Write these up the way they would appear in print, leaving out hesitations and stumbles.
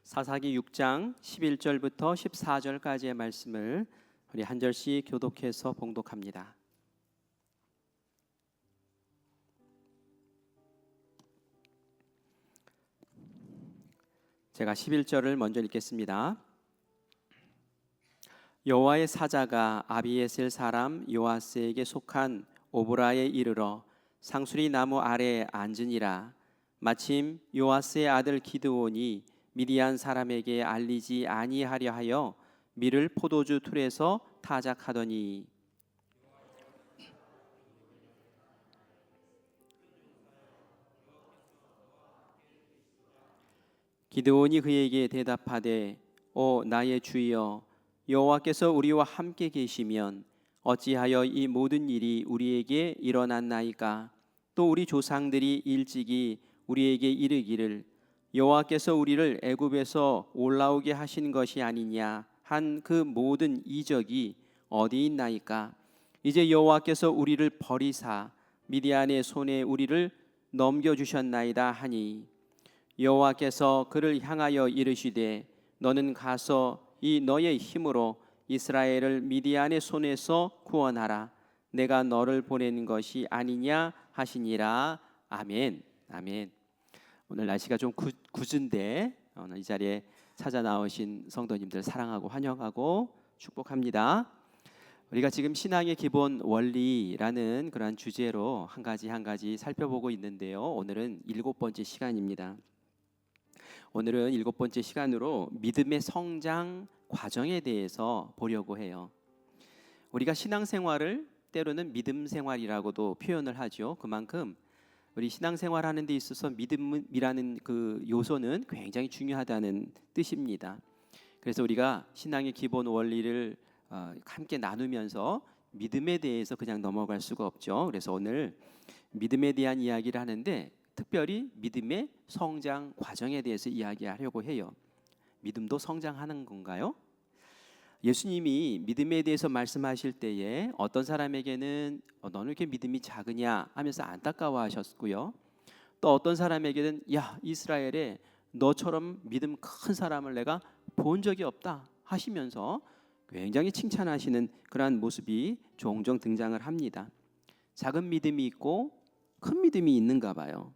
사사기 6장 11절부터 14절까지의 말씀을 우리 한 절씩 교독해서 봉독합니다. 제가 11절을 먼저 읽겠습니다. 여호와의 사자가 아비에셀 사람 요아스에게 속한 오보라에 이르러 상수리 나무 아래에 앉으니라. 마침 요아스의 아들 기드온이 미디안 사람에게 알리지 아니하려 하여 밀을 포도주 틀에서 타작하더니 기드온이 그에게 대답하되 오 나의 주여 여호와께서 우리와 함께 계시면 어찌하여 이 모든 일이 우리에게 일어났나이까? 또 우리 조상들이 일찍이 우리에게 이르기를 여호와께서 우리를 애굽에서 올라오게 하신 것이 아니냐 한 그 모든 이적이 어디 있나이까? 이제 여호와께서 우리를 버리사 미디안의 손에 우리를 넘겨주셨나이다 하니 여호와께서 그를 향하여 이르시되 너는 가서 이 너의 힘으로 이스라엘을 미디안의 손에서 구원하라. 내가 너를 보낸 것이 아니냐 하시니라. 아멘. 아멘. 오늘 날씨가 좀 굳은데 오늘 이 자리에 찾아 나오신 성도님들 사랑하고 환영하고 축복합니다. 우리가 지금 신앙의 기본 원리라는 그러한 주제로 한 가지 살펴보고 있는데요. 오늘은 7번째 시간입니다. 오늘은 7번째 시간으로 믿음의 성장 과정에 대해서 보려고 해요. 우리가 신앙생활을 때로는 믿음 생활이라고도 표현을 하죠. 그만큼 우리 신앙생활 하는 데 있어서 믿음이라는 그 요소는 굉장히 중요하다는 뜻입니다. 그래서 우리가 신앙의 기본 원리를 함께 나누면서 믿음에 대해서 그냥 넘어갈 수가 없죠. 그래서 오늘 믿음에 대한 이야기를 하는데 특별히 믿음의 성장 과정에 대해서 이야기하려고 해요. 믿음도 성장하는 건가요? 예수님이 믿음에 대해서 말씀하실 때에 어떤 사람에게는 너는 이렇게 믿음이 작으냐 하면서 안타까워하셨고요. 또 어떤 사람에게는 야 이스라엘에 너처럼 믿음 큰 사람을 내가 본 적이 없다 하시면서 굉장히 칭찬하시는 그러한 모습이 종종 등장을 합니다. 작은 믿음이 있고 큰 믿음이 있는가 봐요.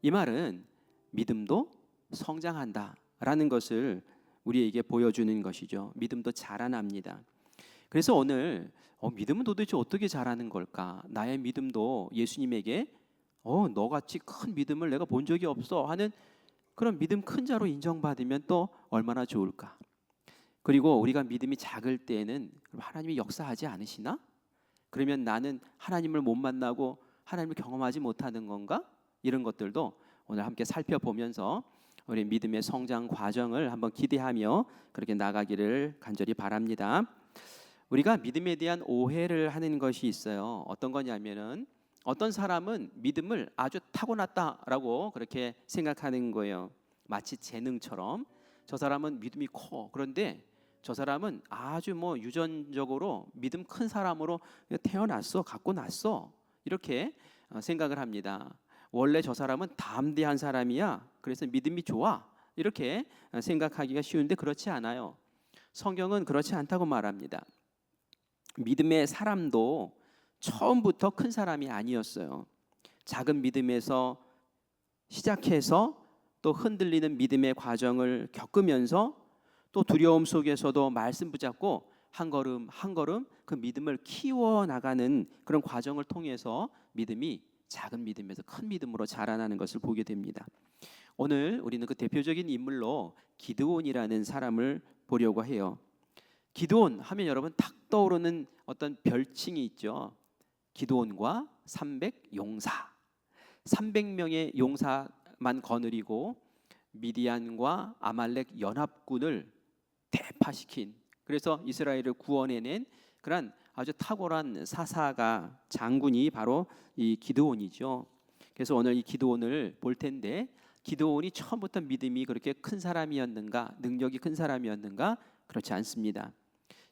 이 말은 믿음도 성장한다라는 것을 우리에게 보여주는 것이죠. 믿음도 자라납니다. 그래서 오늘 믿음은 도대체 어떻게 자라는 걸까? 나의 믿음도 예수님에게 너같이 큰 믿음을 내가 본 적이 없어 하는 그런 믿음 큰 자로 인정받으면 또 얼마나 좋을까? 그리고 우리가 믿음이 작을 때에는 하나님이 역사하지 않으시나? 그러면 나는 하나님을 못 만나고 하나님을 경험하지 못하는 건가? 이런 것들도 오늘 함께 살펴보면서 우리 믿음의 성장 과정을 한번 기대하며 그렇게 나가기를 간절히 바랍니다. 우리가 믿음에 대한 오해를 하는 것이 있어요. 어떤 거냐면은 어떤 사람은 믿음을 아주 타고났다라고 그렇게 생각하는 거예요. 마치 재능처럼 저 사람은 믿음이 커. 그런데 저 사람은 아주 유전적으로 믿음 큰 사람으로 태어났어, 갖고 났어. 이렇게 생각을 합니다. 원래 저 사람은 담대한 사람이야. 그래서 믿음이 좋아. 이렇게 생각하기가 쉬운데 그렇지 않아요. 성경은 그렇지 않다고 말합니다. 믿음의 사람도 처음부터 큰 사람이 아니었어요. 작은 믿음에서 시작해서 또 흔들리는 믿음의 과정을 겪으면서 또 두려움 속에서도 말씀 붙잡고 한 걸음 한 걸음 그 믿음을 키워나가는 그런 과정을 통해서 믿음이 작은 믿음에서 큰 믿음으로 자라나는 것을 보게 됩니다. 오늘 우리는 그 대표적인 인물로 기드온이라는 사람을 보려고 해요. 기드온 하면 여러분 탁 떠오르는 어떤 별칭이 있죠. 기드온과 300용사. 300명의 용사만 거느리고 미디안과 아말렉 연합군을 대파시킨, 그래서 이스라엘을 구원해낸 그런 아주 탁월한 사사가 장군이 바로 이 기드온이죠. 그래서 오늘 이 기드온을 볼 텐데 기드온이 처음부터 믿음이 그렇게 큰 사람이었는가, 능력이 큰 사람이었는가? 그렇지 않습니다.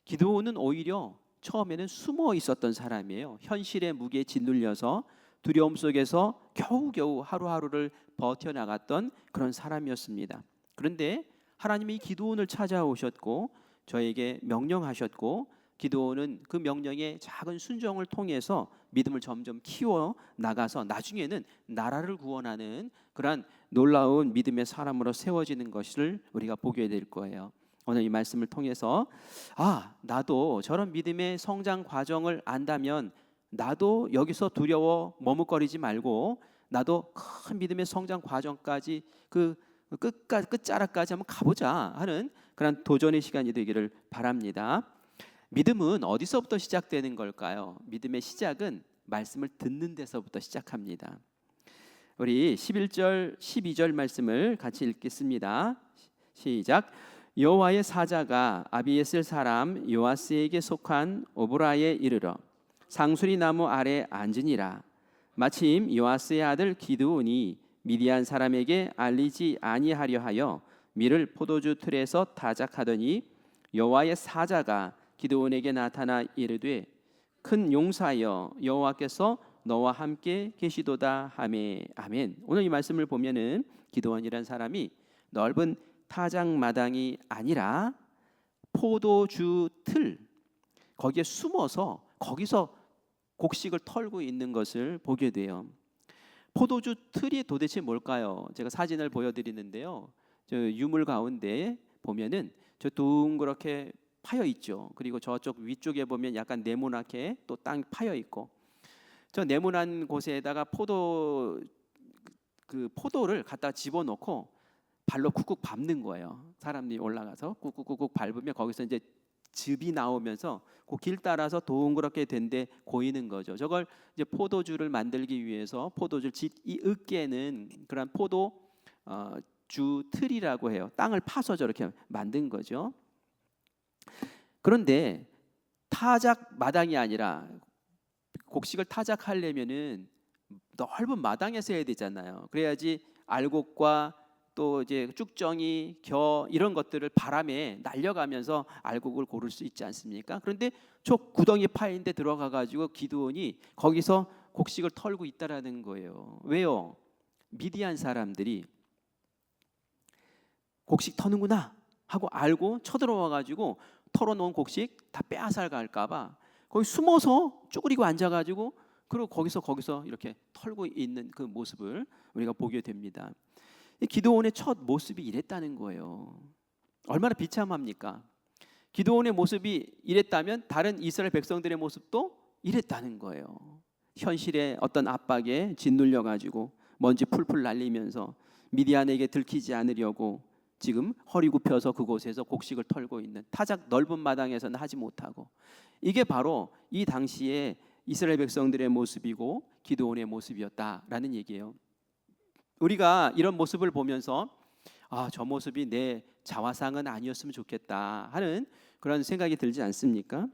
기드온은 오히려 처음에는 숨어 있었던 사람이에요. 현실의 무게에 짓눌려서 두려움 속에서 겨우겨우 하루하루를 버텨나갔던 그런 사람이었습니다. 그런데 하나님이 기드온을 찾아오셨고 저에게 명령하셨고 기드온은 그 명령에 작은 순종을 통해서 믿음을 점점 키워 나가서 나중에는 나라를 구원하는 그러한 놀라운 믿음의 사람으로 세워지는 것을 우리가 보게 될 거예요. 오늘 이 말씀을 통해서 나도 저런 믿음의 성장 과정을 안다면 나도 여기서 두려워 머뭇거리지 말고 나도 큰 믿음의 성장 과정까지 그 끝자락까지 한번 가보자 하는 그런 도전의 시간이 되기를 바랍니다. 믿음은 어디서부터 시작되는 걸까요? 믿음의 시작은 말씀을 듣는 데서부터 시작합니다. 우리 11절 12절 말씀을 같이 읽겠습니다. 시작. 여호와의 사자가 아비에셀 사람 요아스에게 속한 오브라에 이르러 상수리 나무 아래 앉으니라. 마침 요아스의 아들 기드온이 미디안 사람에게 알리지 아니하려 하여 밀을 포도주 틀에서 타작하더니 여호와의 사자가 기드온에게 나타나 이르되 큰 용사여 여호와께서 너와 함께 계시도다 하매. 아멘. 오늘 이 말씀을 보면은 기드온이라는 사람이 넓은 타작 마당이 아니라 포도주 틀 거기에 숨어서 거기서 곡식을 털고 있는 것을 보게 돼요. 포도주 틀이 도대체 뭘까요? 제가 사진을 보여드리는데요. 저 유물 가운데 보면은 저 둥그렇게 파여 있죠. 그리고 저쪽 위쪽에 보면 약간 네모나게 또 땅 파여 있고 저 네모난 곳에다가 포도를 갖다 집어넣고 발로 쿡쿡 밟는 거예요. 사람들이 올라가서 쿡쿡쿡 밟으면 거기서 이제 즙이 나오면서 그 길 따라서 동그랗게 된 데 고이는 거죠. 저걸 이제 포도주를 만들기 위해서 포도주 이 으깨는 그런 주 틀이라고 해요. 땅을 파서 저렇게 만든 거죠. 그런데 타작 마당이 아니라 곡식을 타작하려면은 넓은 마당에서 해야 되잖아요. 그래야지 알곡과 또 이제 쭉정이, 겨 이런 것들을 바람에 날려가면서 알곡을 고를 수 있지 않습니까? 그런데 저 구덩이 파인데 들어가 가지고 기드온이 거기서 곡식을 털고 있다라는 거예요. 왜요? 미디안 사람들이 곡식 터는구나 하고 알고 쳐들어와 가지고 털어놓은 곡식 다 빼앗아 갈까봐 거기 숨어서 쭈그리고 앉아가지고 그리고 거기서 이렇게 털고 있는 그 모습을 우리가 보게 됩니다. 기드온의 첫 모습이 이랬다는 거예요. 얼마나 비참합니까? 기드온의 모습이 이랬다면 다른 이스라엘 백성들의 모습도 이랬다는 거예요. 현실의 어떤 압박에 짓눌려 가지고 먼지 풀풀 날리면서 미디안에게 들키지 않으려고 지금 허리 굽혀서 그곳에서 곡식을 털고 있는 타작 넓은 마당에서는 하지 못하고 이게 바로 이 당시에 이스라엘 백성들의 모습이고 기드온의 모습이었다라는 얘기예요. 우리가 이런 모습을 보면서 저 모습이 내 자화상은 아니었으면 좋겠다 하는 그런 생각이 들지 않습니까?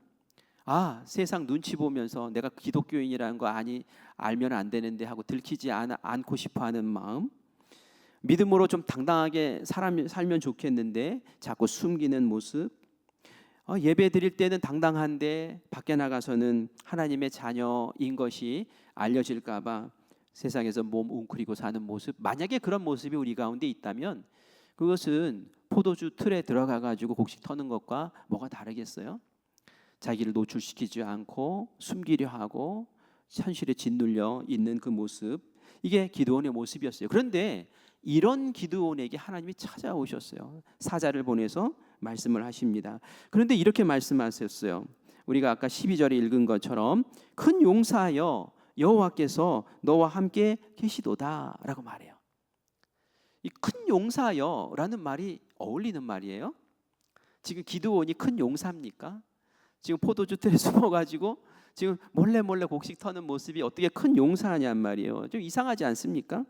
세상 눈치 보면서 내가 기독교인이라는 거 알면 안 되는데 하고 들키지 않고 싶어하는 마음, 믿음으로 좀 당당하게 살면 좋겠는데 자꾸 숨기는 모습, 예배 드릴 때는 당당한데 밖에 나가서는 하나님의 자녀인 것이 알려질까 봐 세상에서 몸 웅크리고 사는 모습, 만약에 그런 모습이 우리 가운데 있다면 그것은 포도주 틀에 들어가 가지고 곡식 터는 것과 뭐가 다르겠어요? 자기를 노출시키지 않고 숨기려 하고 현실에 짓눌려 있는 그 모습, 이게 기드온의 모습이었어요. 그런데 이런 기드온에게 하나님이 찾아오셨어요. 사자를 보내서 말씀을 하십니다. 그런데 이렇게 말씀하셨어요. 우리가 아까 12절에 읽은 것처럼 큰 용사여 여호와께서 너와 함께 계시도다 라고 말해요. 이 큰 용사여라는 말이 어울리는 말이에요. 지금 기드온이 큰 용사입니까? 지금 포도주 틀에 숨어가지고 지금 몰래 곡식 터는 모습이 어떻게 큰 용사냐는 말이에요. 좀 이상하지 않습니까?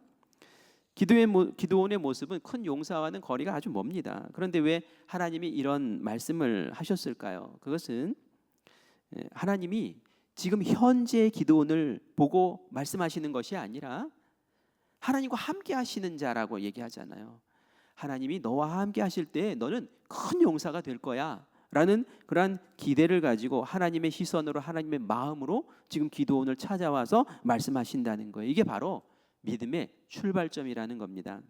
기드온의 모습은 큰 용사와는 거리가 아주 멉니다. 그런데 왜 하나님이 이런 말씀을 하셨을까요? 그것은 하나님이 지금 현재의 기드온을 보고 말씀하시는 것이 아니라 하나님과 함께 하시는 자라고 얘기하잖아요. 하나님이 너와 함께 하실 때 너는 큰 용사가 될 거야 라는 그러한 기대를 가지고 하나님의 시선으로 하나님의 마음으로 지금 기드온을 찾아와서 말씀하신다는 거예요. 이게 바로 믿음의 출발점이라는 겁니다.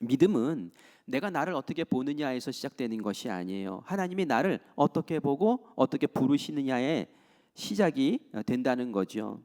믿음은 내가 나를 어떻게 보느냐에서 시작되는 것이 아니에요. 하나님이 나를 어떻게 보고 어떻게 부르시느냐에 시작이 된다는 거죠.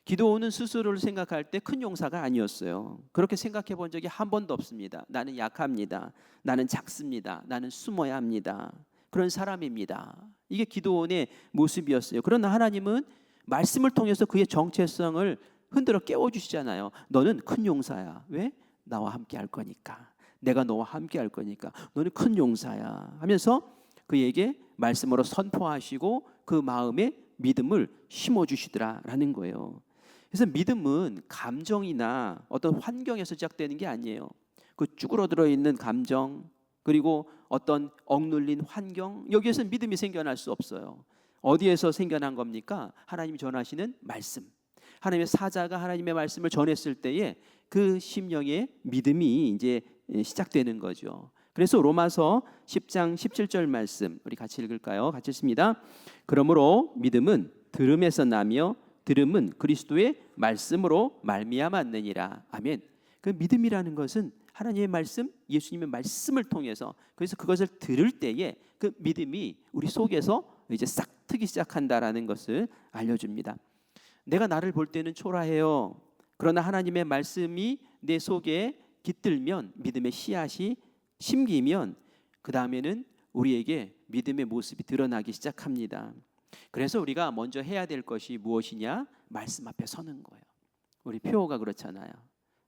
기도원은 스스로를 생각할 때 큰 용사가 아니었어요. 그렇게 생각해 본 적이 한 번도 없습니다. 나는 약합니다. 나는 작습니다. 나는 숨어야 합니다. 그런 사람입니다. 이게 기도원의 모습이었어요. 그러나 하나님은 말씀을 통해서 그의 정체성을 흔들어 깨워주시잖아요. 너는 큰 용사야. 왜? 나와 함께 할 거니까. 내가 너와 함께 할 거니까. 너는 큰 용사야 하면서 그에게 말씀으로 선포하시고 그 마음에 믿음을 심어주시더라라는 거예요. 그래서 믿음은 감정이나 어떤 환경에서 시작되는 게 아니에요. 그 쭈그러들어 있는 감정, 그리고 어떤 억눌린 환경, 여기에서 믿음이 생겨날 수 없어요. 어디에서 생겨난 겁니까? 하나님이 전하시는 말씀. 하나님의 사자가 하나님의 말씀을 전했을 때에 그 심령의 믿음이 이제 시작되는 거죠. 그래서 로마서 10장 17절 말씀 우리 같이 읽을까요? 같이 읽습니다. 그러므로 믿음은 들음에서 나며 들음은 그리스도의 말씀으로 말미암았느니라. 아멘. 그 믿음이라는 것은 하나님의 말씀, 예수님의 말씀을 통해서, 그래서 그것을 들을 때에 그 믿음이 우리 속에서 이제 싹트기 시작한다라는 것을 알려줍니다. 내가 나를 볼 때는 초라해요. 그러나 하나님의 말씀이 내 속에 깃들면, 믿음의 씨앗이 심기면 그 다음에는 우리에게 믿음의 모습이 드러나기 시작합니다. 그래서 우리가 먼저 해야 될 것이 무엇이냐? 말씀 앞에 서는 거예요. 우리 표호가 그렇잖아요.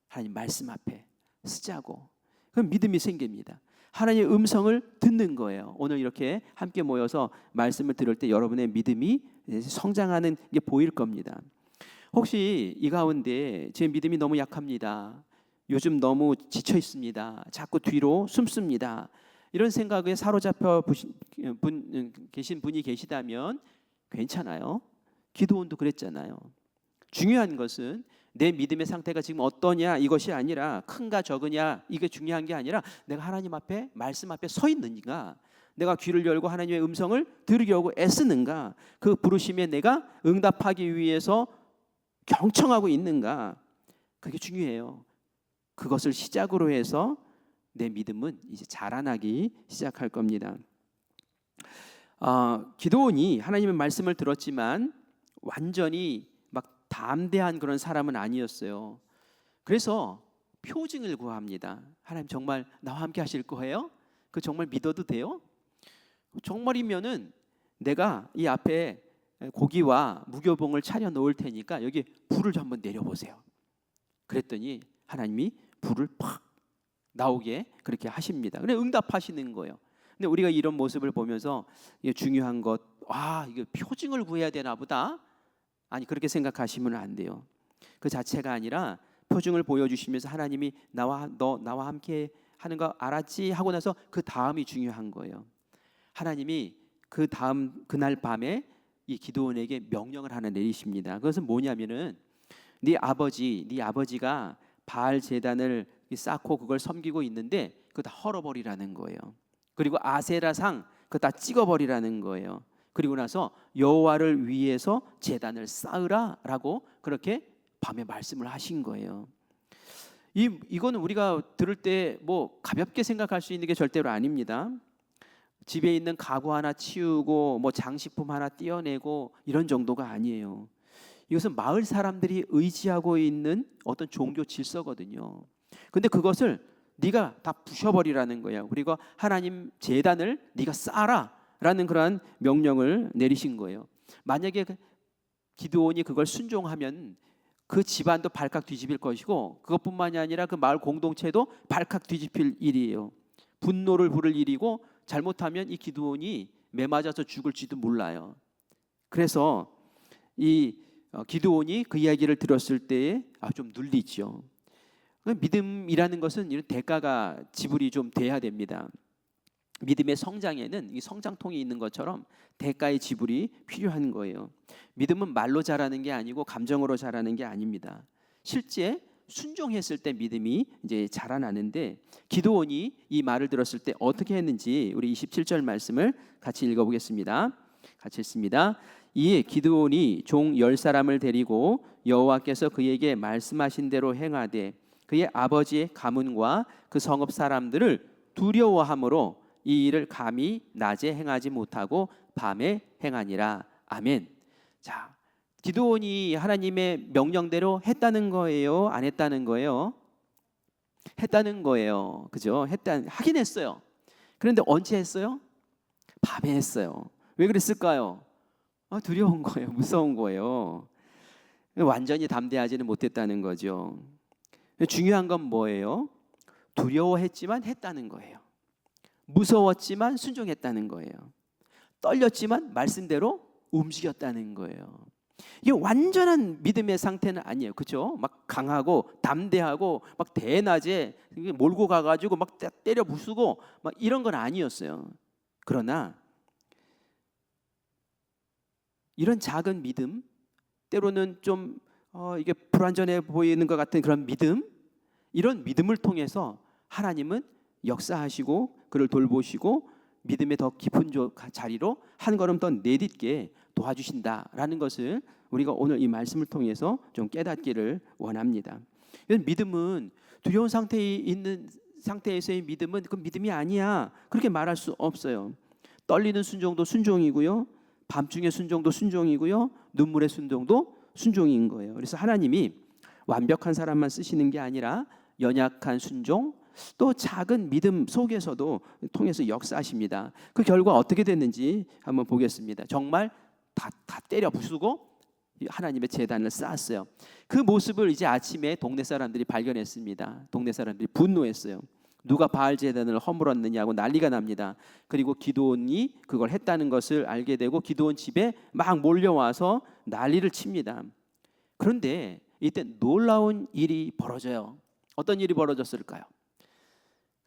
하나님 말씀 앞에 서자고, 그럼 믿음이 생깁니다. 하나님의 음성을 듣는 거예요. 오늘 이렇게 함께 모여서 말씀을 들을 때 여러분의 믿음이 성장하는 게 보일 겁니다. 혹시 이 가운데 제 믿음이 너무 약합니다. 요즘 너무 지쳐 있습니다. 자꾸 뒤로 숨습니다. 이런 생각에 사로잡혀 계신 분이 계시다면 괜찮아요. 기도원도 그랬잖아요. 중요한 것은 내 믿음의 상태가 지금 어떠냐 이것이 아니라, 큰가 적으냐 이게 중요한 게 아니라, 내가 하나님 앞에 말씀 앞에 서 있는가, 내가 귀를 열고 하나님의 음성을 들으려고 애쓰는가, 그 부르심에 내가 응답하기 위해서 경청하고 있는가, 그게 중요해요. 그것을 시작으로 해서 내 믿음은 이제 자라나기 시작할 겁니다. 기도원이 하나님의 말씀을 들었지만 완전히 막 담대한 그런 사람은 아니었어요. 그래서 표징을 구합니다. 하나님 정말 나와 함께 하실 거예요? 그 정말 믿어도 돼요? 정말이면은 내가 이 앞에 고기와 무교봉을 차려 놓을 테니까 여기 불을 좀 한번 내려보세요. 그랬더니 하나님이 불을 팍 나오게 그렇게 하십니다. 근데 응답하시는 거예요. 근데 우리가 이런 모습을 보면서 이게 중요한 것, 이게 표징을 구해야 되나 보다. 아니, 그렇게 생각하시면 안 돼요. 그 자체가 아니라 표징을 보여주시면서 하나님이 너 나와 함께 하는 거 알았지? 하고 나서 그 다음이 중요한 거예요. 하나님이 그 다음 그날 밤에 이 기도원에게 명령을 하나 내리십니다. 그것은 뭐냐면은 네 아버지가 바알 제단을 쌓고 그걸 섬기고 있는데 그거 다 헐어버리라는 거예요. 그리고 아세라상 그거 다 찍어버리라는 거예요. 그리고 나서 여호와를 위해서 제단을 쌓으라라고 그렇게 밤에 말씀을 하신 거예요. 이거는 우리가 들을 때 뭐 가볍게 생각할 수 있는 게 절대로 아닙니다. 집에 있는 가구 하나 치우고 뭐 장식품 하나 떼어내고 이런 정도가 아니에요. 이것은 마을 사람들이 의지하고 있는 어떤 종교 질서거든요. 근데 그것을 네가 다 부셔버리라는 거예요. 그리고 하나님 제단을 네가 쌓아라라는 그러한 명령을 내리신 거예요. 만약에 기드온이 그걸 순종하면 그 집안도 발칵 뒤집힐 것이고, 그것뿐만이 아니라 그 마을 공동체도 발칵 뒤집힐 일이에요. 분노를 부를 일이고, 잘못하면 이 기드온이 매맞아서 죽을지도 몰라요. 그래서 이 기드온이 그 이야기를 들었을 때에 좀 눌리죠. 믿음이라는 것은 이런 대가가 지불이 좀 돼야 됩니다. 믿음의 성장에는 이 성장통이 있는 것처럼 대가의 지불이 필요한 거예요. 믿음은 말로 자라는 게 아니고 감정으로 자라는 게 아닙니다. 실제 순종했을 때 믿음이 이제 자라나는데, 기드온이 이 말을 들었을 때 어떻게 했는지 우리 27절 말씀을 같이 읽어보겠습니다. 같이 읽습니다. 이에 기드온이 종 10사람을 데리고 여호와께서 그에게 말씀하신 대로 행하되 그의 아버지의 가문과 그 성읍 사람들을 두려워함으로 이 일을 감히 낮에 행하지 못하고 밤에 행하니라. 아멘. 자, 기드온이 하나님의 명령대로 했다는 거예요? 안 했다는 거예요? 했다는 거예요. 그죠? 하긴 했어요. 그런데 언제 했어요? 밤에 했어요. 왜 그랬을까요? 두려운 거예요. 무서운 거예요. 완전히 담대하지는 못했다는 거죠. 중요한 건 뭐예요? 두려워했지만 했다는 거예요. 무서웠지만 순종했다는 거예요. 떨렸지만 말씀대로 움직였다는 거예요. 이게 완전한 믿음의 상태는 아니에요. 그렇죠? 막 강하고 담대하고 막 대낮에 몰고 가가지고 막 때려 부수고 막 이런 건 아니었어요. 그러나 이런 작은 믿음, 때로는 좀 이게 불완전해 보이는 것 같은 그런 믿음, 이런 믿음을 통해서 하나님은 역사하시고 그를 돌보시고 믿음의 더 깊은 자리로 한 걸음 더 내딛게 도와주신다라는 것을 우리가 오늘 이 말씀을 통해서 좀 깨닫기를 원합니다. 이런 믿음은 두려운 상태에 있는 상태에서의 믿음은 그 믿음이 아니야, 그렇게 말할 수 없어요. 떨리는 순종도 순종이고요, 밤중의 순종도 순종이고요, 눈물의 순종도 순종인 거예요. 그래서 하나님이 완벽한 사람만 쓰시는 게 아니라 연약한 순종, 또 작은 믿음 속에서도 통해서 역사하십니다. 그 결과 어떻게 됐는지 한번 보겠습니다. 정말 다 때려 부수고 하나님의 제단을 쌓았어요. 그 모습을 이제 아침에 동네 사람들이 발견했습니다. 동네 사람들이 분노했어요. 누가 바알 제단을 허물었느냐고 난리가 납니다. 그리고 기드온이 그걸 했다는 것을 알게 되고 기드온 집에 막 몰려와서 난리를 칩니다. 그런데 이때 놀라운 일이 벌어져요. 어떤 일이 벌어졌을까요?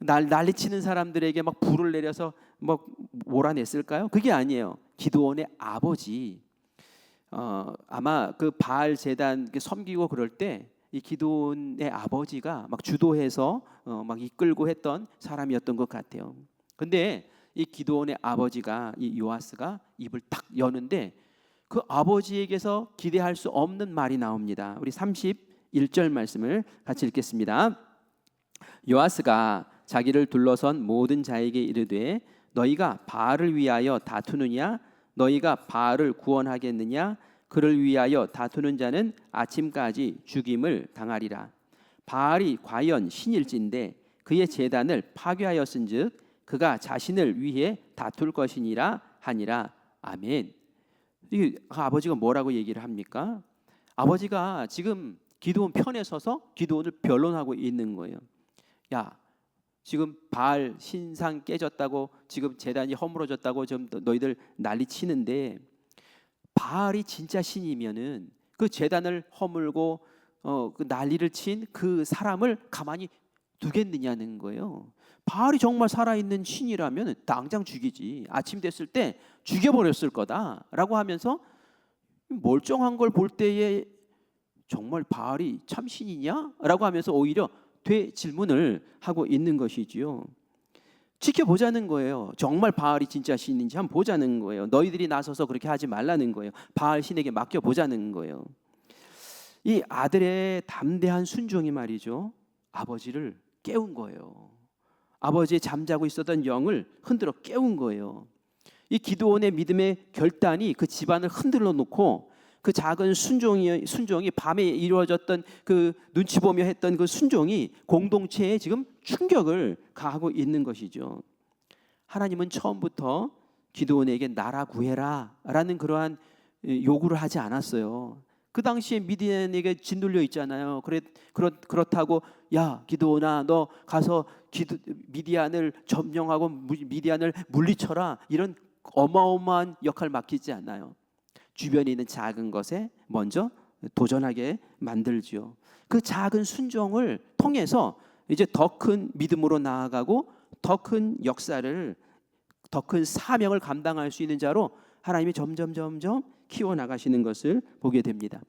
난리치는 사람들에게 막 불을 내려서 막 몰아냈을까요? 그게 아니에요. 기드온의 아버지, 아마 그 바알 제단 섬기고 그럴 때 이 기드온의 아버지가 막 주도해서 막 이끌고 했던 사람이었던 것 같아요. 근데 이 기드온의 아버지가, 이 요아스가 입을 딱 여는데 그 아버지에게서 기대할 수 없는 말이 나옵니다. 우리 31절 말씀을 같이 읽겠습니다. 요아스가 자기를 둘러선 모든 자에게 이르되 너희가 바알을 위하여 다투느냐? 너희가 바알을 구원하겠느냐? 그를 위하여 다투는 자는 아침까지 죽임을 당하리라. 바알이 과연 신일진데 그의 제단을 파괴하였은즉 그가 자신을 위해 다툴 것이니라 하니라. 아멘. 이 아버지가 뭐라고 얘기를 합니까? 아버지가 지금 기드온 편에 서서 기드온을 변론하고 있는 거예요. 야, 지금 바알 신상 깨졌다고, 지금 제단이 허물어졌다고 좀 너희들 난리 치는데 바알이 진짜 신이면은 그 제단을 허물고 그 난리를 친 그 사람을 가만히 두겠느냐는 거예요. 바알이 정말 살아있는 신이라면 당장 죽이지, 아침 됐을 때 죽여버렸을 거다라고 하면서 멀쩡한 걸 볼 때에 정말 바알이 참 신이냐? 라고 하면서 오히려 되질문을 하고 있는 것이지요. 지켜보자는 거예요. 정말 바알이 진짜 신인지 한번 보자는 거예요. 너희들이 나서서 그렇게 하지 말라는 거예요. 바알 신에게 맡겨보자는 거예요. 이 아들의 담대한 순종이 말이죠, 아버지를 깨운 거예요. 아버지의 잠자고 있었던 영을 흔들어 깨운 거예요. 이 기드온의 믿음의 결단이 그 집안을 흔들어 놓고 그 작은 순종이 밤에 이루어졌던 그 눈치 보며 했던 그 순종이 공동체에 지금 충격을 가하고 있는 것이죠. 하나님은 처음부터 기드온에게 나라 구해라 라는 그러한 요구를 하지 않았어요. 그 당시에 미디안에게 짓눌려 있잖아요. 그렇다고 야 기드온아 너 가서 미디안을 점령하고 미디안을 물리쳐라, 이런 어마어마한 역할 맡기지 않아요. 주변에 있는 작은 것에 먼저 도전하게 만들지요. 그 작은 순종을 통해서 이제 더 큰 믿음으로 나아가고 더 큰 역사를, 더 큰 사명을 감당할 수 있는 자로 하나님이 점점 키워나가시는 것을 보게 됩니다.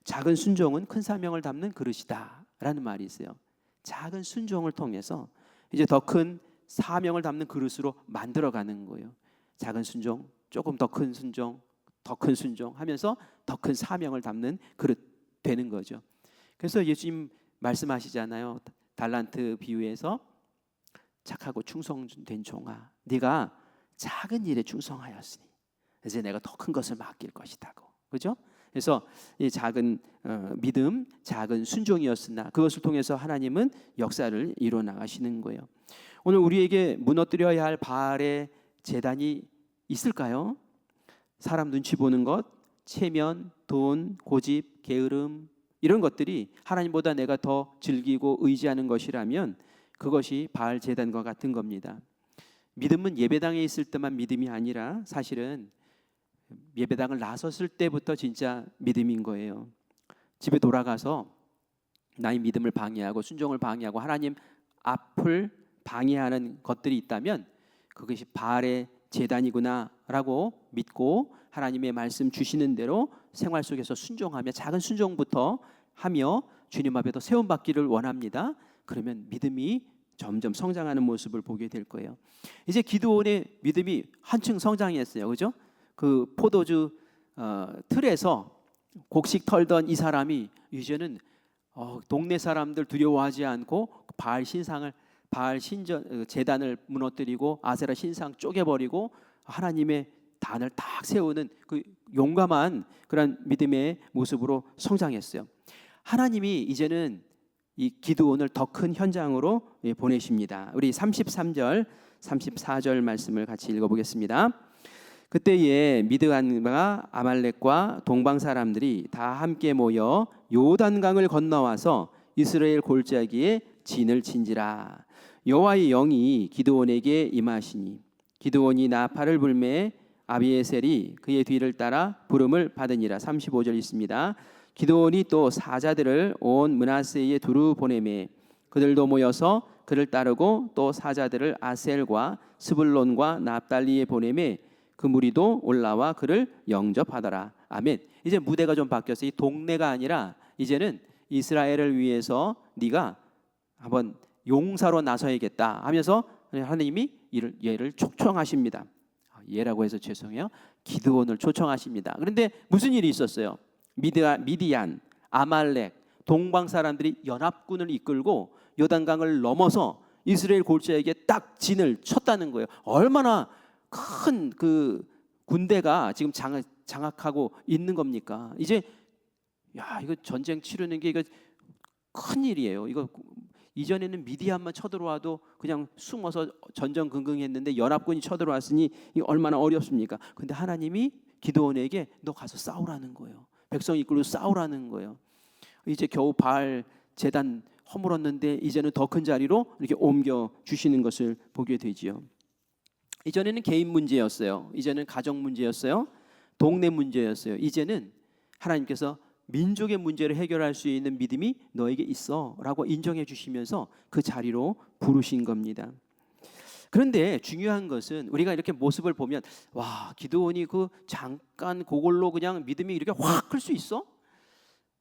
작은 순종은 큰 사명을 담는 그릇이다 라는 말이 있어요. 작은 순종을 통해서 이제 더 큰 사명을 담는 그릇으로 만들어가는 거예요. 작은 순종, 조금 더 큰 순종, 더 큰 순종 하면서 더 큰 사명을 담는 그릇 되는 거죠. 그래서 예수님 말씀하시잖아요. 달란트 비유에서 착하고 충성된 종아, 네가 작은 일에 충성하였으니 이제 내가 더 큰 것을 맡길 것이다고. 그죠? 그래서 이 작은 믿음, 작은 순종이었으나 그것을 통해서 하나님은 역사를 이루어 나가시는 거예요. 오늘 우리에게 무너뜨려야 할 바알의 제단이 있을까요? 사람 눈치 보는 것, 체면, 돈, 고집, 게으름, 이런 것들이 하나님보다 내가 더 즐기고 의지하는 것이라면 그것이 바알 제단과 같은 겁니다. 믿음은 예배당에 있을 때만 믿음이 아니라 사실은 예배당을 나섰을 때부터 진짜 믿음인 거예요. 집에 돌아가서 나의 믿음을 방해하고 순종을 방해하고 하나님 앞을 방해하는 것들이 있다면 그것이 바알의 제단이구나라고 믿고 하나님의 말씀 주시는 대로 생활 속에서 순종하며 작은 순종부터 하며 주님 앞에 더 세움받기를 원합니다. 그러면 믿음이 점점 성장하는 모습을 보게 될 거예요. 이제 기드온의 믿음이 한층 성장했어요. 그죠? 그 포도주 틀에서 곡식 털던 이 사람이 이제는 동네 사람들 두려워하지 않고 바알 신전 제단을 무너뜨리고 아세라 신상 쪼개버리고 하나님의 단을 딱 세우는 그 용감한 그런 믿음의 모습으로 성장했어요. 하나님이 이제는 이 기드온을 더 큰 현장으로 보내십니다. 우리 33절, 34절 말씀을 같이 읽어보겠습니다. 그때에 미드안과 아말렉과 동방 사람들이 다 함께 모여 요단강을 건너와서 이스라엘 골짜기에 진을 친지라. 여호와의 영이 기드온에게 임하시니 기드온이 나팔을 불매 아비에셀이 그의 뒤를 따라 부름을 받으니라. 35절 있습니다. 기드온이 또 사자들을 온 므낫세에 두루 보내매 그들도 모여서 그를 따르고 또 사자들을 아셀과 스불론과 납달리에 보내매 그 무리도 올라와 그를 영접하더라. 아멘. 이제 무대가 좀 바뀌었어요. 이 동네가 아니라 이제는 이스라엘을 위해서 네가 한번 용사로 나서야겠다 하면서 하나님이 얘를 초청하십니다. 얘라고 해서 죄송해요. 기드온을 초청하십니다. 그런데 무슨 일이 있었어요? 미디안, 아말렉, 동방 사람들이 연합군을 이끌고 요단강을 넘어서 이스라엘 골짜기에 딱 진을 쳤다는 거예요. 얼마나 큰 그 군대가 지금 장악하고 있는 겁니까? 이제 이거 전쟁 치르는 게 이거 큰 일이에요. 이거 이전에는 미디안만 쳐들어와도 그냥 숨어서 전전긍긍했는데 연합군이 쳐들어왔으니 이거 얼마나 어렵습니까? 근데 하나님이 기드온에게 너 가서 싸우라는 거예요. 백성 이끌고 싸우라는 거예요. 이제 겨우 바알 제단 허물었는데 이제는 더 큰 자리로 이렇게 옮겨 주시는 것을 보게 되지요. 이전에는 개인 문제였어요. 이제는 가정 문제였어요. 동네 문제였어요. 이제는 하나님께서 민족의 문제를 해결할 수 있는 믿음이 너에게 있어라고 인정해 주시면서 그 자리로 부르신 겁니다. 그런데 중요한 것은 우리가 이렇게 모습을 보면 와, 기드온이 그 잠깐 그걸로 그냥 믿음이 이렇게 확 클 수 있어?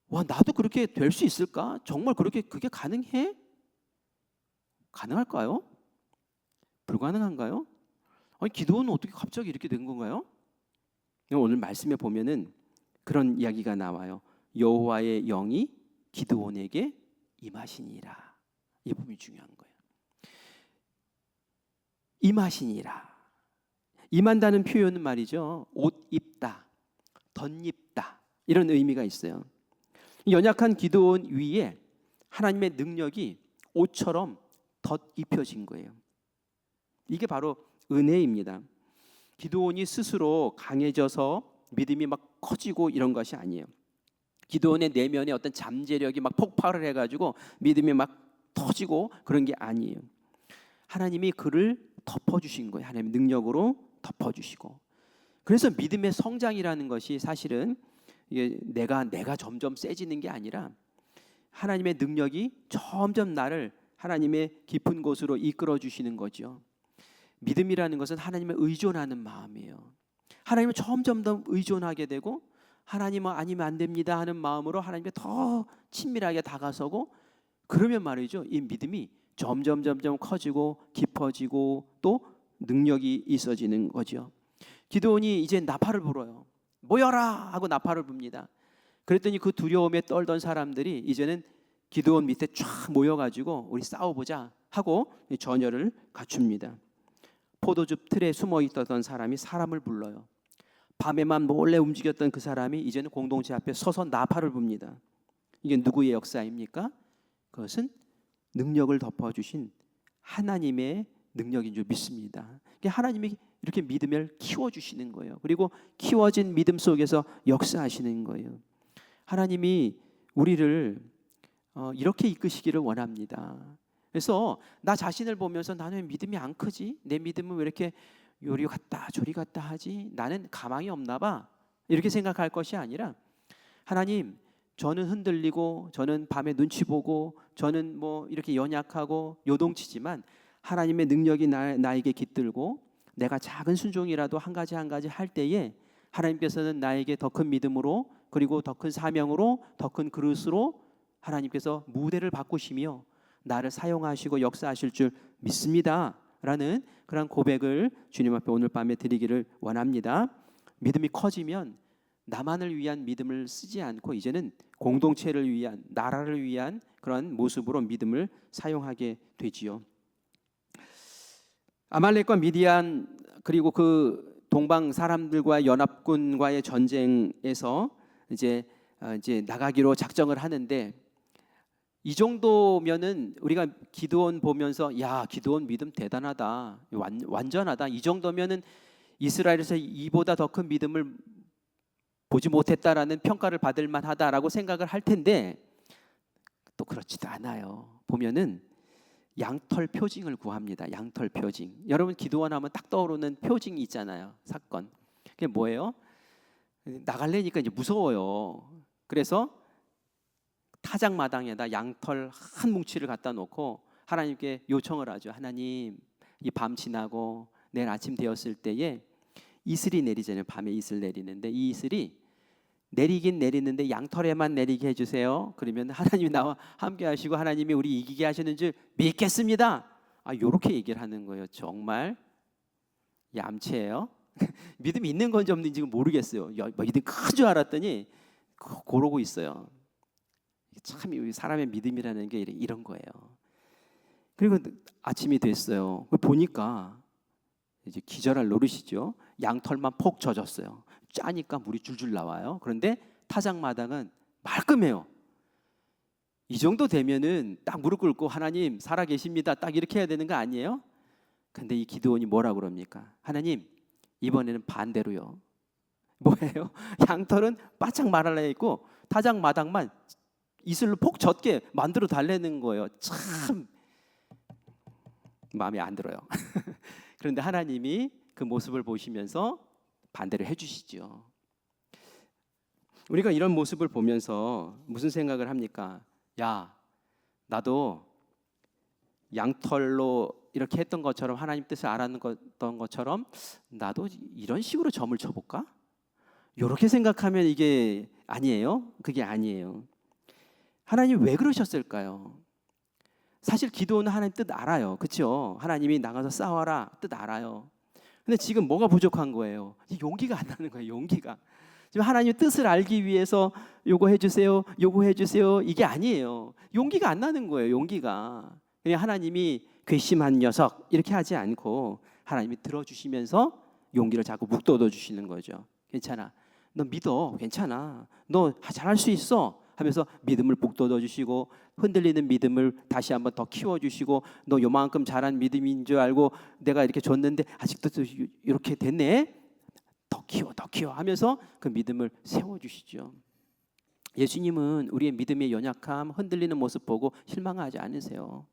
와, 나도 그렇게 될 수 있을까? 정말 그게 가능해? 가능할까요? 불가능한가요? 아니, 기드온은 어떻게 갑자기 이렇게 된 건가요? 오늘 말씀에 보면은 그런 이야기가 나와요. 여호와의 영이 기드온에게 임하시니라. 이 부분이 중요한 거예요. 임하시니라. 임한다는 표현은 말이죠. 옷 입다, 덧입다 이런 의미가 있어요. 연약한 기드온 위에 하나님의 능력이 옷처럼 덧입혀진 거예요. 이게 바로 은혜입니다. 기드온이 스스로 강해져서 믿음이 막 커지고 이런 것이 아니에요. 기드온의 내면에 어떤 잠재력이 막 폭발을 해가지고 믿음이 막 터지고 그런 게 아니에요. 하나님이 그를 덮어주신 거예요. 하나님의 능력으로 덮어주시고. 그래서 믿음의 성장이라는 것이 사실은 이게 내가 점점 세지는 게 아니라 하나님의 능력이 점점 나를 하나님의 깊은 곳으로 이끌어 주시는 거죠. 믿음이라는 것은 하나님을 의존하는 마음이에요. 하나님을 점점 더 의존하게 되고 하나님은 아니면 안 됩니다 하는 마음으로 하나님께 더 친밀하게 다가서고 그러면 말이죠. 이 믿음이 점점 커지고 깊어지고 또 능력이 있어지는 거죠. 기드온이 이제 나팔을 불어요. 모여라 하고 나팔을 붑니다. 그랬더니 그 두려움에 떨던 사람들이 이제는 기드온 밑에 쫙 모여가지고 우리 싸워보자 하고 전열을 갖춥니다. 포도즙 틀에 숨어 있던 사람이 사람을 불러요. 밤에만 몰래 움직였던 그 사람이 이제는 공동체 앞에 서서 나팔을 붑니다. 이게 누구의 역사입니까? 그것은 능력을 덮어주신 하나님의 능력인 줄 믿습니다. 하나님이 이렇게 믿음을 키워주시는 거예요. 그리고 키워진 믿음 속에서 역사하시는 거예요. 하나님이 우리를 이렇게 이끄시기를 원합니다. 그래서 나 자신을 보면서 나는 왜 믿음이 안 크지? 내 믿음은 왜 이렇게 요리 갔다 저리 갔다 하지? 나는 가망이 없나 봐. 이렇게 생각할 것이 아니라 하나님, 저는 흔들리고 저는 밤에 눈치 보고 저는 뭐 이렇게 연약하고 요동치지만 하나님의 능력이 나에게 깃들고 내가 작은 순종이라도 한 가지 할 때에 하나님께서는 나에게 더 큰 믿음으로 그리고 더 큰 사명으로 더 큰 그릇으로 하나님께서 무대를 바꾸시며 나를 사용하시고 역사하실 줄 믿습니다 라는 그런 고백을 주님 앞에 오늘 밤에 드리기를 원합니다. 믿음이 커지면 나만을 위한 믿음을 쓰지 않고 이제는 공동체를 위한, 나라를 위한 그런 모습으로 믿음을 사용하게 되지요. 아말렉과 미디안 그리고 그 동방 사람들과 연합군과의 전쟁에서 이제 나가기로 작정을 하는데, 이 정도면은 우리가 기드온 보면서 야, 기드온 믿음 대단하다, 완전하다, 이 정도면은 이스라엘에서 이보다 더 큰 믿음을 보지 못했다라는 평가를 받을 만하다라고 생각을 할 텐데 또 그렇지도 않아요. 보면은 양털 표징을 구합니다. 양털 표징. 여러분 기드온 하면 딱 떠오르는 표징이 있잖아요. 사건. 그게 뭐예요? 나갈래니까 이제 무서워요. 그래서 타작마당에다 양털 한 뭉치를 갖다 놓고 하나님께 요청을 하죠. 하나님, 이 밤 지나고 내일 아침 되었을 때에 이슬이 내리잖아요. 밤에 이슬 내리는데 이 이슬이 내리긴 내리는데 양털에만 내리게 해주세요. 그러면 하나님이 나와 함께 하시고 하나님이 우리 이기게 하시는 줄 믿겠습니다. 요렇게 얘기를 하는 거예요. 정말 얌체예요. 믿음이 있는 건지 없는지 모르겠어요. 믿음이 큰 줄 알았더니 고르고 있어요. 참 사람의 믿음이라는 게 이런 거예요. 그리고 아침이 됐어요. 보니까 이제 기절할 노릇이죠. 양털만 폭 젖었어요. 짜니까 물이 줄줄 나와요. 그런데 타작마당은 말끔해요. 이 정도 되면은 딱 무릎 꿇고 하나님 살아계십니다, 딱 이렇게 해야 되는 거 아니에요? 근데 이 기드온이 뭐라고 그럽니까? 하나님, 이번에는 반대로요. 뭐예요? 양털은 바짝 말라 있고 타작마당만 이슬로 폭 젖게 만들어 달라는 거예요. 참 마음에 안 들어요. 그런데 하나님이 그 모습을 보시면서 반대로 해주시죠. 우리가 이런 모습을 보면서 무슨 생각을 합니까? 야, 나도 양털로 이렇게 했던 것처럼 하나님 뜻을 알았던 것처럼 나도 이런 식으로 점을 쳐볼까? 이렇게 생각하면 이게 아니에요. 그게 아니에요. 하나님 왜 그러셨을까요? 사실 기도는 하나님 뜻 알아요. 그렇죠? 하나님이 나가서 싸워라 뜻 알아요. 근데 지금 뭐가 부족한 거예요? 용기가 안 나는 거예요. 용기가. 지금 하나님의 뜻을 알기 위해서 요거 해주세요, 요거 해주세요, 이게 아니에요. 용기가 안 나는 거예요. 용기가. 그냥 하나님이 괘씸한 녀석 이렇게 하지 않고 하나님이 들어주시면서 용기를 자꾸 북돋워 주시는 거죠. 괜찮아, 너 믿어, 괜찮아, 너 잘할 수 있어 하면서 믿음을 북돋워 주시고 흔들리는 믿음을 다시 한번 더 키워주시고, 너 요만큼 잘한 믿음인 줄 알고 내가 이렇게 줬는데 아직도 이렇게 됐네, 더 키워 하면서 그 믿음을 세워주시죠. 예수님은 우리의 믿음의 연약함, 흔들리는 모습 보고 실망하지 않으세요.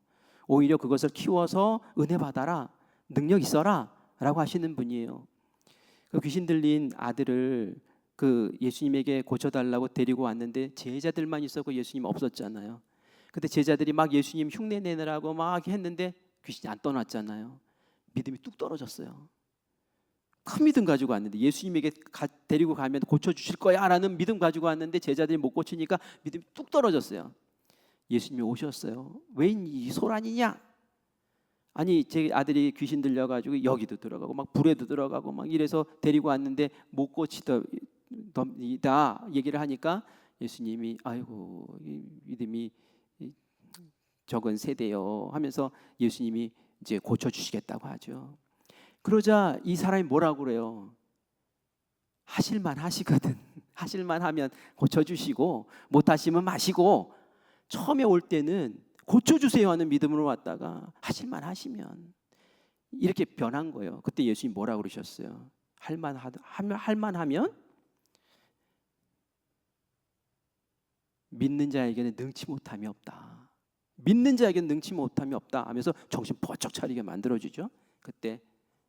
오히려 그것을 키워서 은혜 받아라, 능력 있어라 라고 하시는 분이에요. 그 귀신 들린 아들을 그 예수님에게 고쳐달라고 데리고 왔는데 제자들만 있었고 예수님 없었잖아요. 근데 제자들이 막 예수님 흉내 내느라고 막 했는데 귀신이 안 떠났잖아요. 믿음이 뚝 떨어졌어요. 큰 믿음 가지고 왔는데 예수님에게 데리고 가면 고쳐주실 거야 라는 믿음 가지고 왔는데 제자들이 못 고치니까 믿음이 뚝 떨어졌어요. 예수님이 오셨어요. 왜 이 소란이냐? 아니, 제 아들이 귀신 들려가지고 여기도 들어가고 막 불에도 들어가고 막 이래서 데리고 왔는데 못 고치다 얘기를 하니까 예수님이 아이고, 이 믿음이 적은 세대요 하면서 예수님이 이제 고쳐주시겠다고 하죠. 그러자 이 사람이 뭐라고 그래요? 하실만 하시거든. 하실만 하면 고쳐주시고 못하시면 마시고, 처음에 올 때는 고쳐주세요 하는 믿음으로 왔다가 하실만 하시면 이렇게 변한 거예요. 그때 예수님 뭐라고 그러셨어요? 할만하면 믿는 자에게는 능치 못함이 없다. 믿는 자에게는 능치 못함이 없다 하면서 정신 번쩍 차리게 만들어주죠. 그때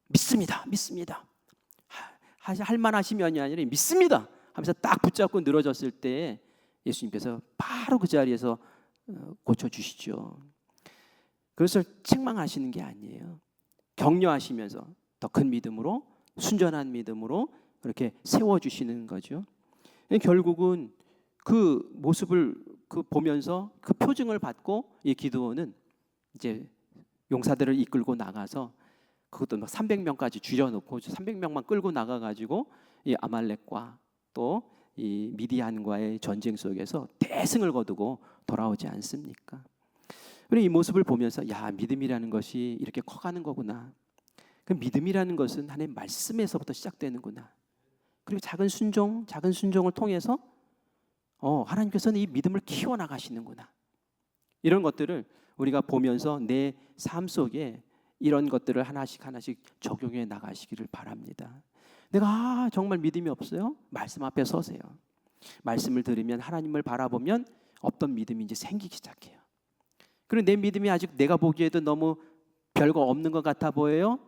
믿습니다. 할만하시면이 아니라 믿습니다 하면서 딱 붙잡고 늘어졌을 때 예수님께서 바로 그 자리에서 고쳐주시죠. 그래서 책망하시는 게 아니에요. 격려하시면서 더 큰 믿음으로, 순전한 믿음으로 그렇게 세워주시는 거죠. 결국은 그 모습을 보면서 그 표징을 받고 이 기드온은 이제 용사들을 이끌고 나가서, 그것도 막 300명까지 줄여놓고 300명만 끌고 나가가지고 이 아말렉과 또 이 미디안과의 전쟁 속에서 대승을 거두고 돌아오지 않습니까? 우리 이 모습을 보면서 야, 믿음이라는 것이 이렇게 커가는 거구나. 그 믿음이라는 것은 하나님의 말씀에서부터 시작되는구나. 그리고 작은 순종을 통해서 하나님께서는 이 믿음을 키워나가시는구나. 이런 것들을 우리가 보면서 내 삶 속에 이런 것들을 하나씩 적용해 나가시기를 바랍니다. 내가 정말 믿음이 없어요? 말씀 앞에 서세요. 말씀을 들으면, 하나님을 바라보면 어떤 믿음이 이제 생기기 시작해요. 그리고 내 믿음이 아직 내가 보기에도 너무 별거 없는 것 같아 보여요?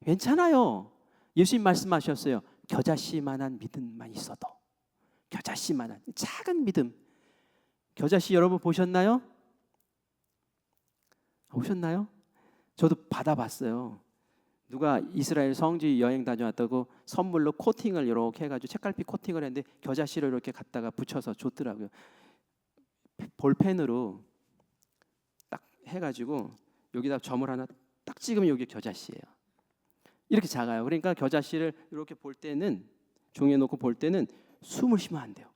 괜찮아요. 예수님 말씀하셨어요. 겨자씨만한 믿음만 있어도, 겨자씨만한 작은 믿음. 겨자씨 여러분 보셨나요? 보셨나요? 저도 받아봤어요. 누가 이스라엘 성지 여행 다녀왔다고 선물로 코팅을 이렇게 해가지고 책갈피 코팅을 했는데 겨자씨를 이렇게 갖다가 붙여서 줬더라고요. 볼펜으로 딱 해가지고 여기다 점을 하나 딱 찍으면 여기 겨자씨예요. 이렇게 작아요. 그러니까 겨자씨를 이렇게 볼 때는, 종이에 놓고 볼 때는 숨을 쉬면 안 돼요.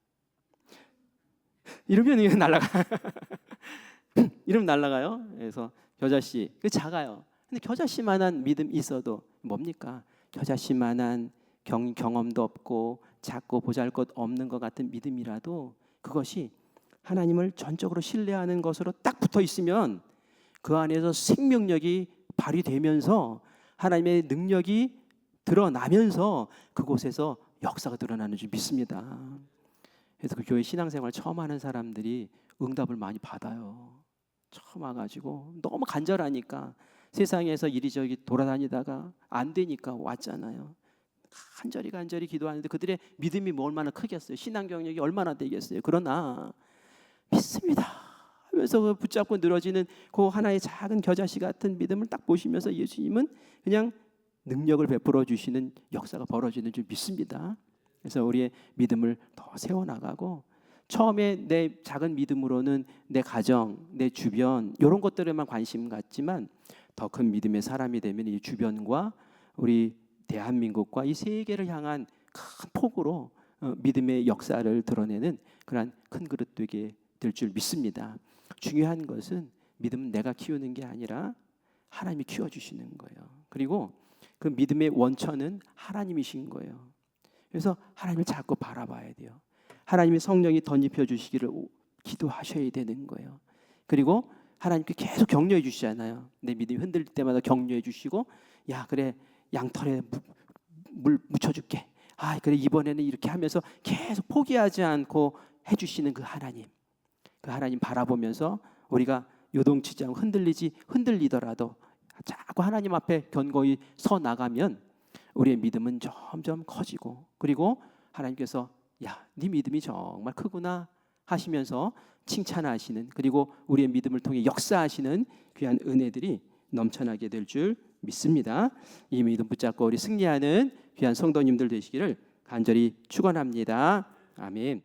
이러면 이게 날아가. 이러면 날아가요. 그래서 겨자씨, 그 작아요. 근데 겨자씨만한 믿음 있어도 뭡니까? 겨자씨만한 경험도 없고 작고 보잘것 없는 것 같은 믿음이라도 그것이 하나님을 전적으로 신뢰하는 것으로 딱 붙어 있으면 그 안에서 생명력이 발휘되면서 하나님의 능력이 드러나면서 그곳에서 역사가 드러나는 줄 믿습니다. 그래서 그 교회 신앙생활 처음 하는 사람들이 응답을 많이 받아요. 처음 와가지고 너무 간절하니까, 세상에서 이리저리 돌아다니다가 안 되니까 왔잖아요. 간절히 기도하는데 그들의 믿음이 뭐 얼마나 크겠어요? 신앙 경력이 얼마나 되겠어요? 그러나 믿습니다 하면서 그 붙잡고 늘어지는 그 하나의 작은 겨자씨 같은 믿음을 딱 보시면서 예수님은 그냥 능력을 베풀어 주시는 역사가 벌어지는 줄 믿습니다. 그래서 우리의 믿음을 더 세워나가고, 처음에 내 작은 믿음으로는 내 가정, 내 주변 이런 것들에만 관심 갖지만 더 큰 믿음의 사람이 되면 이 주변과 우리 대한민국과 이 세계를 향한 큰 폭으로 믿음의 역사를 드러내는 그러한 큰 그릇 되게 될 줄 믿습니다. 중요한 것은 믿음은 내가 키우는 게 아니라 하나님이 키워주시는 거예요. 그리고 그 믿음의 원천은 하나님이신 거예요. 그래서 하나님을 자꾸 바라봐야 돼요. 하나님의 성령이 덧입혀 주시기를 기도하셔야 되는 거예요. 그리고 하나님께 계속 격려해 주시잖아요. 내 믿음이 흔들릴 때마다 격려해 주시고, 야 그래 양털에 물 묻혀줄게. 아 그래 이번에는 이렇게 하면서 계속 포기하지 않고 해주시는 그 하나님 바라보면서 우리가 요동치지 않고 흔들리더라도 자꾸 하나님 앞에 견고히 서 나가면 우리의 믿음은 점점 커지고, 그리고 하나님께서 야, 네 믿음이 정말 크구나 하시면서 칭찬하시는, 그리고 우리의 믿음을 통해 역사하시는 귀한 은혜들이 넘쳐나게 될 줄 믿습니다. 이 믿음 붙잡고 우리 승리하는 귀한 성도님들 되시기를 간절히 축원합니다. 아멘.